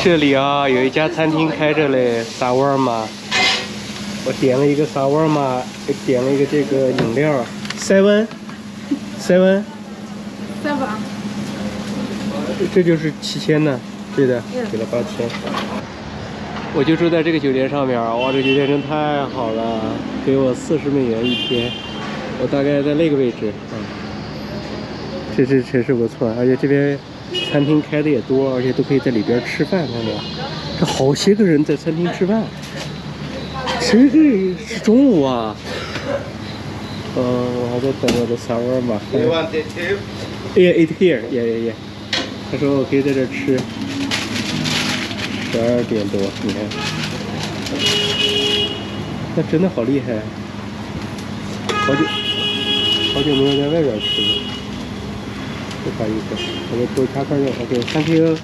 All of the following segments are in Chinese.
这里啊，有一家餐厅开着嘞，萨沃尔玛。我点了一个萨沃尔玛，点了一个这个饮料，7，这就是7000呢，对的，给了8000。我就住在这个酒店上面，哇，这个酒店真太好了，给我40美元一天，我大概在那个位置，这城市不错，而且这边餐厅开的也多，而且都可以在里边吃饭，看到吗？这好些个人在餐厅吃饭。这个是中午啊。我还在等我的萨沃尔玛。Yeah, eat here. Yeah. 他说我可以在这吃。12点多，你看，那真的好厉害。好久没有在外边吃了。不好意思，我就多加块肉。OK，thank you。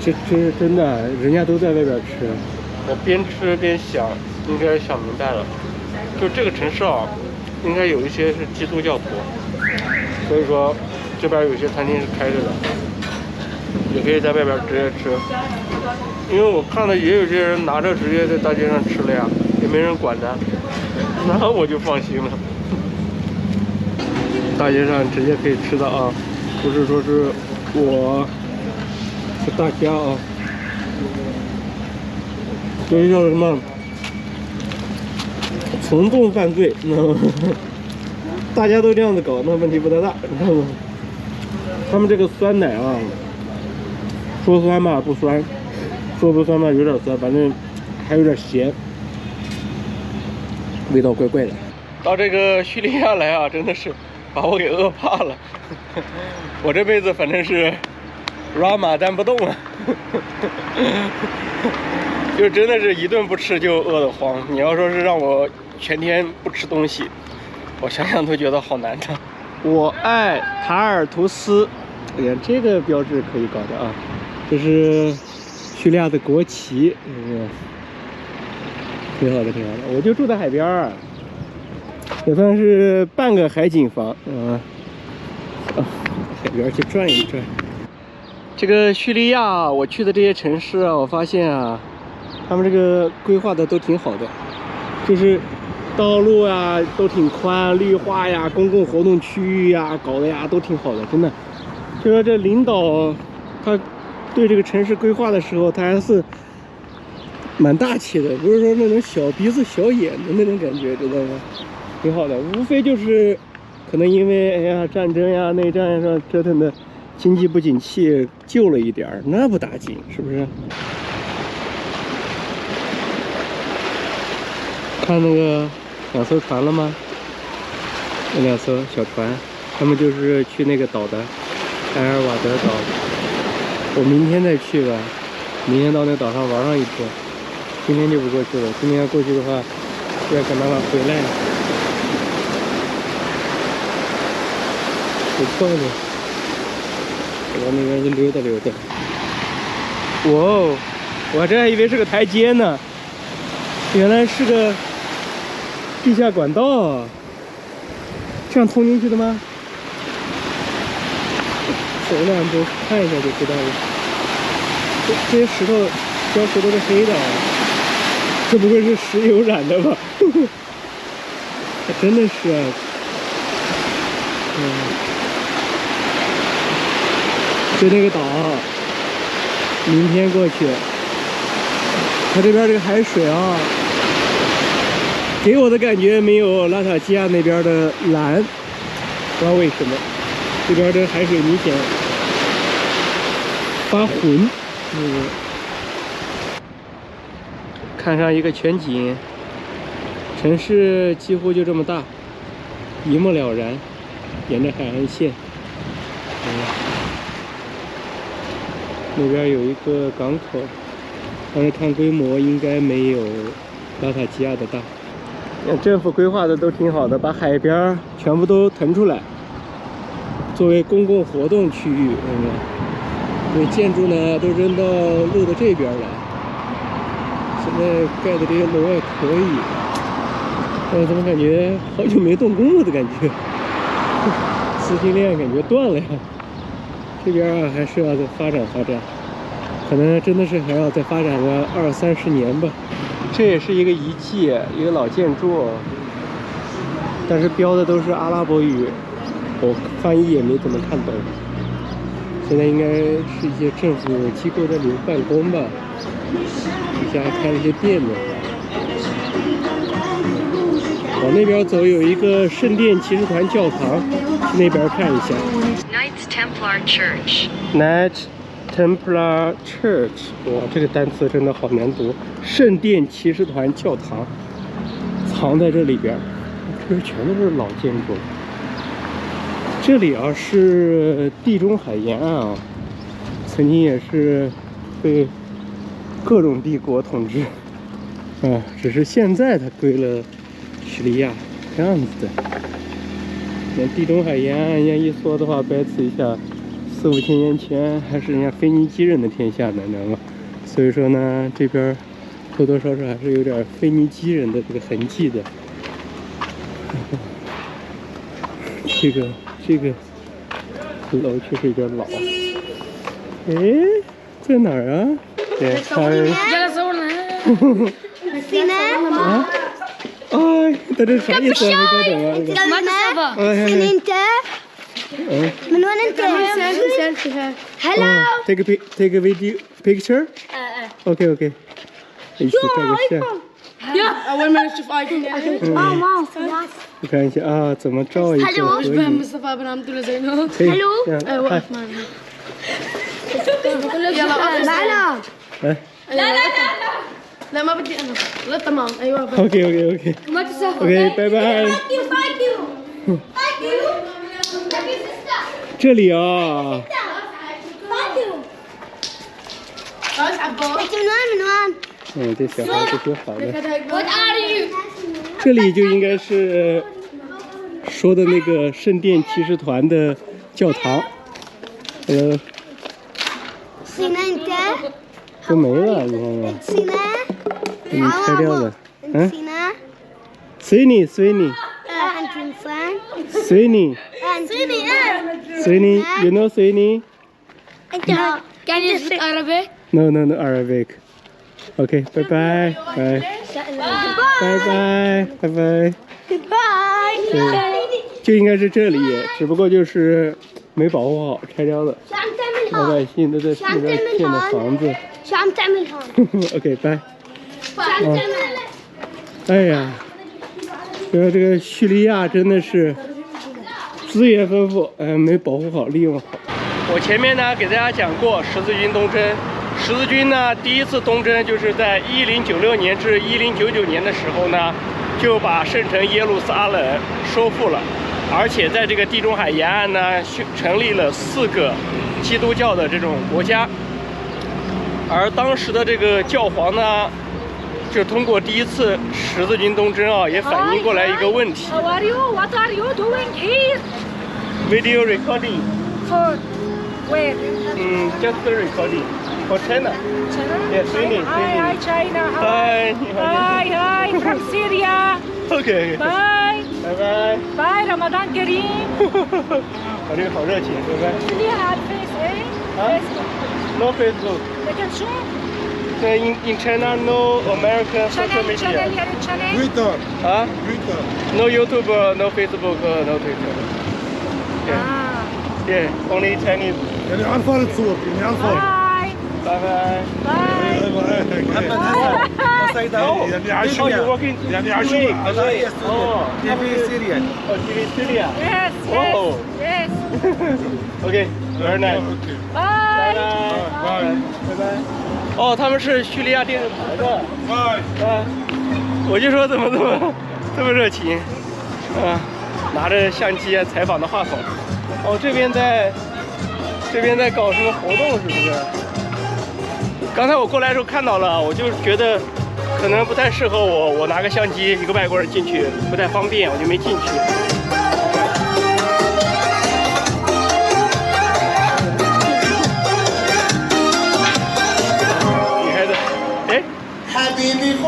这真的，人家都在外边吃。我边吃边想，应该想明白了，就这个城市啊，应该有一些是基督教徒，所以说这边有些餐厅是开着的，也可以在外边直接吃。因为我看了也有些人拿着直接在大街上吃了呀，也没人管他，那我就放心了。大街上直接可以吃的啊，不是说是我。是大家啊，这叫什么？从众犯罪，大家都这样子搞，那问题不太大。他们这个酸奶啊，说酸吧不酸，说不酸吧有点酸，反正还有点咸，味道怪怪的。到这个叙利亚来啊，真的是把我给饿怕了。我这辈子反正是。拉马单不动啊，就真的是一顿不吃就饿得慌。你要说是让我全天不吃东西，我想想都觉得好难的。我爱塔尔图斯，哎呀，这个标志可以搞的啊，这是叙利亚的国旗，挺好的。我就住在海边儿，也算是半个海景房，海边去转一转。这个叙利亚，我去的这些城市啊，我发现啊，他们这个规划的都挺好的，就是道路啊都挺宽，绿化呀、公共活动区域呀搞的呀都挺好的，真的。就说这领导他对这个城市规划的时候，他还是蛮大气的，不是说那种小鼻子小眼的那种感觉，知道吗？挺好的，无非就是可能因为战争呀、内战呀折腾的。经济不景气救了一点儿，那不打紧，是不是？看那个2艘船了吗？那2艘小船，他们就是去那个岛的埃尔瓦德岛。我明天再去吧，明天到那岛上玩上一天，今天就不过去了。今天要过去的话，要想办法回来。不错的。往那边就溜达。哇哦，我这还以为是个台阶呢，原来是个地下管道，这样通进去的吗？走2步看一下就知道了。这些石头，礁石都是黑的啊，这不会是石油染的吧？真的是啊，就那个岛，明天过去。它这边这个海水啊，给我的感觉没有拉塔基亚那边的蓝，不知道为什么。这边这海水明显发浑。看上一个全景，城市几乎就这么大，一目了然，沿着海岸线。那边有一个港口，但是看规模应该没有拉塔基亚的大。政府规划的都挺好的，把海边全部都腾出来，作为公共活动区域。这建筑呢都扔到路的这边来。现在盖的这些楼还可以，怎么感觉好久没动工了的感觉？资金链感觉断了呀。这边啊还是要再发展发展，可能真的是还要再发展个20-30年吧。这也是一个遗迹，一个老建筑，但是标的都是阿拉伯语，我翻译也没怎么看懂。现在应该是一些政府机构在里面办公吧，底下还开了一些店呢。往那边走有一个圣殿骑士团教堂，去那边看一下。Knights Templar Church. Knights Templar Church， 哇，这个单词真的好难读。圣殿骑士团教堂藏在这里边，这边全都是老建筑。这里啊是地中海沿岸啊，曾经也是被各种帝国统治，只是现在它归了叙利亚，这样子的。那地中海沿岸人家一说的话，白此一下，4-5千年前还是人家腓尼基人的天下呢，你知道吗？所以说呢，这边多多少少还是有点腓尼基人的这个痕迹的。这个楼确实有点老。哎，在哪儿啊？对，啊？哎，这是啥意思啊？没搞懂啊！من وين انت؟ هلا take a video picture. اوكي. ايش这个 أول ما نشوف آيفون ماما 我看一下啊，怎么照一个合影？ فهم مصطفى بن عبد الله زينو Hello. أيوة يلا معنا لا ما بدي أنا لا تمام أيوة OK， ما تسافر OK， 拜拜。这里啊， خلاص عبود انت من وين؟ 这小孩子挺好的。 What are you 这里就应该是说的那个圣殿骑士团的教堂， سينا انت؟ 都没了，你看看， سينا؟ 给你拆掉了。 انت سينا؟ 随你， انت من فين؟ 随你 سيني you know 随你 انت Can you speak Arabic No Arabic。OK， 拜拜，拜拜。 باي 就应该是这里，只不过就是没保护好，拆掉了。 شو عم تعمل 老 هون؟ 百姓都在那边建的房子。 شو عم تعمل هون؟ OK， 拜。 شو عم تعمل؟ 哎呀，这个叙利亚真的是资源丰富，没保护好，利用好。我前面呢给大家讲过十字军东征，十字军呢第一次东征就是在1096年至1099年的时候呢，就把圣城耶路撒冷收复了，而且在这个地中海沿岸呢成立了4个基督教的这种国家，而当时的这个教皇呢。 就通过第一次十字军东征啊，也反映过来一个问题。 How are you? What are you doing here? Video recording. For where? Just recording for China. China? Yeah, Sweeney. Hi, China. Hi. Hi, from Syria. OK. Bye. 拜拜。 Bye, Ramadan Kareem. 我这个好热情，拜拜。 Syria had face, eh? Facebook. No Facebook. لكن شو؟ In China, no American social Channel, media. يعني channel. Twitter. Huh? Twitter. No YouTube, no Facebook, no Twitter. Ah. Yeah, only Chinese. يعني على الفار تصور يعني على الفار. Bye. Bye bye. Bye. يعني Oh, عشرة you're working يعني today? عشرة. Oh, TV Syrian. oh, TV Syria. Yes, Oh. yes, yes. Okay, very nice. Okay. Bye. Bye. 拜拜。哦，他们是叙利亚电视台的。 Bye. 我就说怎么这么热情，拿着相机采访的话筒。哦，这边在搞什么活动是不是？刚才我过来的时候看到了，我就觉得可能不太适合我，我拿个相机一个外国人进去不太方便，我就没进去。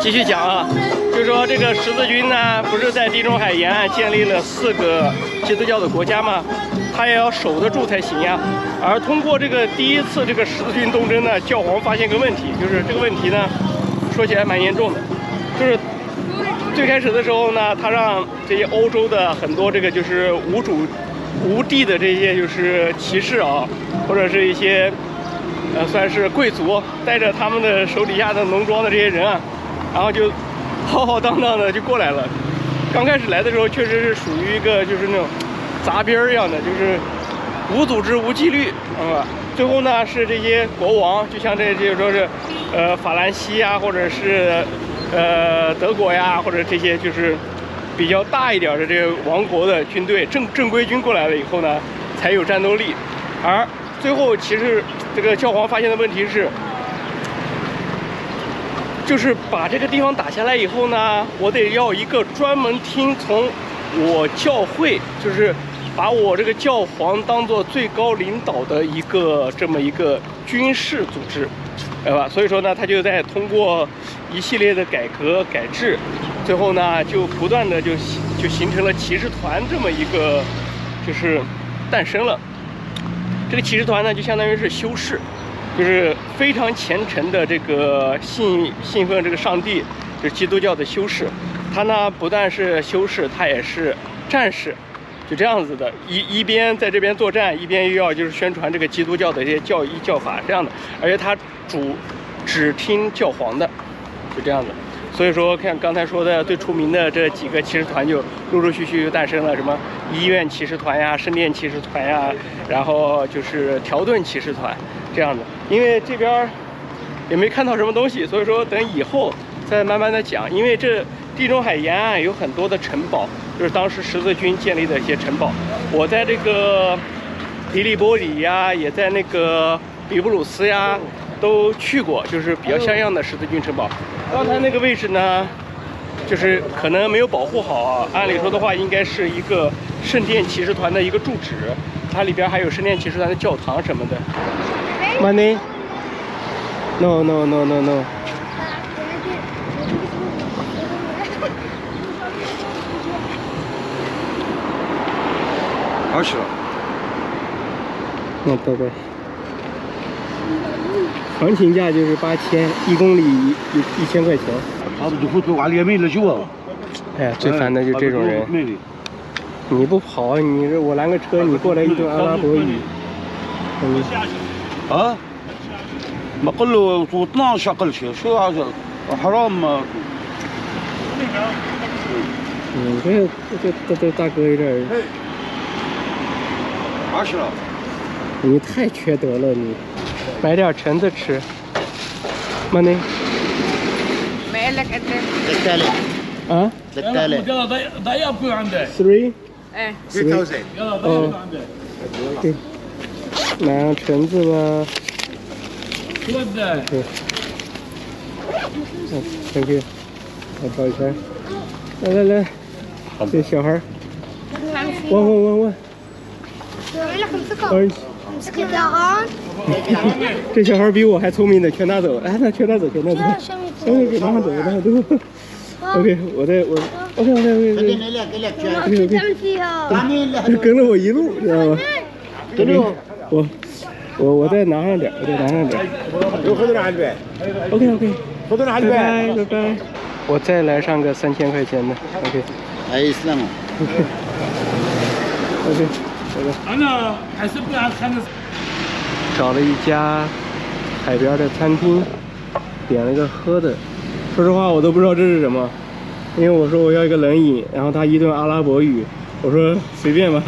继续讲啊，就说这个十字军呢，不是在地中海沿岸建立了4个基督教的国家吗？他也要守得住才行呀。而通过这个第一次这个十字军东征呢，教皇发现个问题，就是这个问题呢，说起来蛮严重的，就是最开始的时候呢，他让这些欧洲的很多这个就是无地的这些就是骑士啊，或者是一些算是贵族，带着他们的手底下的农庄的这些人啊，然后就浩浩荡荡的就过来了。刚开始来的时候，确实是属于一个就是那种杂兵儿一样的，就是无组织无纪律，啊。最后呢，是这些国王，就像这些说是法兰西啊，或者是德国呀，或者这些就是比较大一点的这个王国的军队正规军过来了以后呢，才有战斗力。而最后其实这个教皇发现的问题是，就是把这个地方打下来以后呢，我得要一个专门听从我教会，就是把我这个教皇当做最高领导的一个这么一个军事组织，对吧？所以说呢，他就在通过一系列的改革改制，最后呢就不断的就形成了骑士团这么一个就是诞生了。这个骑士团呢，就相当于是修士，就是非常虔诚的这个信奉这个上帝，就是基督教的修士。他呢不但是修士，他也是战士，就这样子的，一边在这边作战，一边又要就是宣传这个基督教的这些教义教法这样的，而且他只听教皇的，就这样子。所以说，看刚才说的最出名的这几个骑士团，就陆陆续续就诞生了，什么医院骑士团呀、圣殿骑士团呀，然后就是条顿骑士团这样的。因为这边也没看到什么东西，所以说等以后再慢慢的讲。因为这地中海沿岸有很多的城堡，就是当时十字军建立的一些城堡。我在这个迪利波里呀，也在那个比布鲁斯呀，都去过，就是比较像样的十字军城堡。刚才那个位置呢，就是可能没有保护好啊。按理说的话，应该是一个圣殿骑士团的一个住址，它里边还有圣殿骑士团的教堂什么的。Money? No, no, no, no, no. 10. 那拜拜。行情价就是8000，1公里1000块钱。 هذا يفوتوا على اليمين لجوا. 哎呀，最烦的就这种人。你不跑，我拦个车，你过来一顿阿拉伯语。ها؟ ما قل له 12 اقل شيء، شو هذا؟ حرام. 这大哥有点。 10. 你太缺德了，你。买点橙子吃。Money？ ما لك قد للثالث 啊 للثالث يلا ضيق بكون عندك ？3。 ايه 3000. يلا ضيق بكون عندك 对，买上橙子吧。 شو بدك؟ Thank you。我找一下。来，这小孩。问。 Orange。 امسك الدهان 这小孩比我还聪明的，全拿走。哎，那全拿走。给拿走。OK， OK。 خليني لك شو تعمل فيها؟ 跟了我一路，知道吗？قل له 我再拿上点，خذنا على البيت. OK， خذنا على البيت. 拜拜。我再来上个3000块钱的 ，OK。 هاي يسلموا OK， انا حاسبني على الخمس 找了一家海边的餐厅，点了个喝的。说实话，我都不知道这是什么，因为我说我要一个冷饮，然后他一顿阿拉伯语，我说随便吧。